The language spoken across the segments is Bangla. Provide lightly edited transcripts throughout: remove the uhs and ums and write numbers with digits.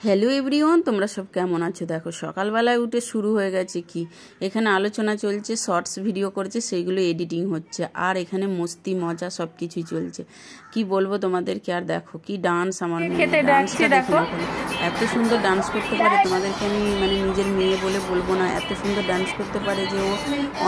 হ্যালো এভরিওয়ান, তোমরা সব কেমন আছো? দেখো সকালবেলায় উঠে শুরু হয়ে গেছে কি, এখানে আলোচনা চলছে, শর্টস ভিডিও করছে, সেইগুলো এডিটিং হচ্ছে, আর এখানে মস্তি মজা সব কিছুই চলছে। কি বলবো তোমাদেরকে, আর দেখো কি ডান্স, আমার মেয়ে ডান্সটা দেখো, এত সুন্দর ডান্স করতে পারে। তোমাদেরকে আমি নিজের মেয়ে বলে বলবো না, এত সুন্দর ডান্স করতে পারে যে ও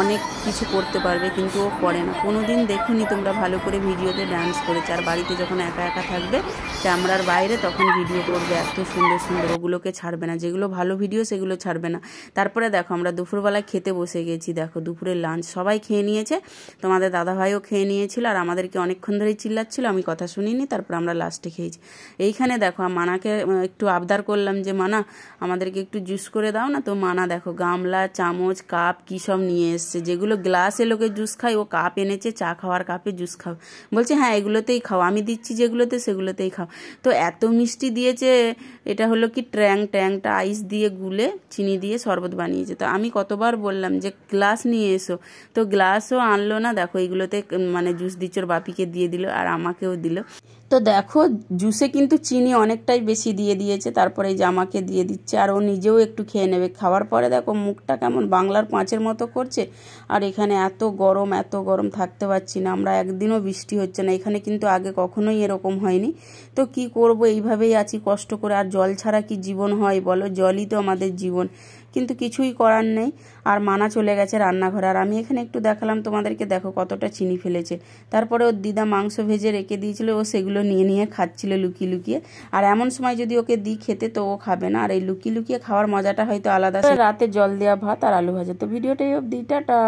অনেক কিছু করতে পারবে, কিন্তু ও করে না। কোনো দিন দেখুনি তোমরা ভালো করে ভিডিওতে ডান্স করেছে, আর বাড়িতে যখন একা একা থাকবে ক্যামেরার বাইরে তখন ভিডিও করবে, এত সুন্দর সুন্দর, ওগুলোকে ছাড়বে না। যেগুলো ভালো ভিডিও সেগুলো ছাড়বে না। তারপরে দেখো আমরা দুপুরবেলায় খেতে বসে গেছি। দেখো দুপুরের লাঞ্চ সবাই খেয়ে নিয়েছে, তোমাদের দাদাভাইও খেয়ে নিয়েছিল, আর আমাদেরকে অনেকক্ষণ ধরেই চিল্লাচ্ছিল, আমি কথা শুনিনি। তারপর আমরা লাস্টে খেয়েছি। এইখানে দেখো মানাকে একটু আবদার করলাম যে মানা আমাদেরকে একটু জুস করে দাও না। তো মানা দেখো গামলা, চামচ, কাপ কী সব নিয়ে এসছে। যেগুলো গ্লাসে লোকে জুস খায়, ও কাপ এনেছে, চা খাওয়ার কাপে জুস খাও। বলছে হ্যাঁ এগুলোতেই খাও, আমি দিচ্ছি যেগুলোতে সেগুলোতেই খাও। তো এত মিষ্টি দিয়েছে, এটা হলো কি ট্যাংটা আইস দিয়ে গুলে চিনি দিয়ে শরবত বানিয়েছে। তো আমি কতবার বললাম যে গ্লাস নিয়ে এসো, তো গ্লাসও আনলো না। দেখো এইগুলোতে জুস দিচ্ছে, ওর বাপিকে দিয়ে দিল আর আমাকেও দিল। তো দেখো জুসে কিন্তু চিনি অনেকটাই বেশি দিয়ে দিয়েছে, তারপরে এই জামাকে দিয়ে দিচ্ছে, আর ও নিজেও একটু খেয়ে নেবে। খাওয়ার পরে দেখো মুখটা কেমন বাংলার পাঁচের মতো করছে। আর এখানে এত গরম থাকতে পারছি না আমরা, একদিনও বৃষ্টি হচ্ছে না এখানে, কিন্তু আগে কখনোই এরকম হয়নি। তো কি করব, এইভাবেই আছি কষ্ট করে। আর জল ছাড়া কি জীবন হয় বলো? জলই তো আমাদের জীবন, কিন্তু কিছুই করার নেই। আর মানা চলে গেছে রান্নাঘরে, আর আমি এখানে একটু দেখালাম তোমাদেরকে, দেখো কতটা চিনি ফেলেছে। তারপরে ওর দিদা মাংস ভেজে রেখে দিয়েছিল, ও সেগুলো নিয়ে খাচ্ছিল লুকিয়ে লুকিয়ে। আর এমন সময় যদি ওকে দিই খেতে তো ও খাবে না, আর এই লুকিয়ে লুকিয়ে খাওয়ার মজাটা হয়তো আলাদা। রাতে জল দেওয়া ভাত আর আলু ভাজা। তো ভিডিওটাই অবধি, টাটা।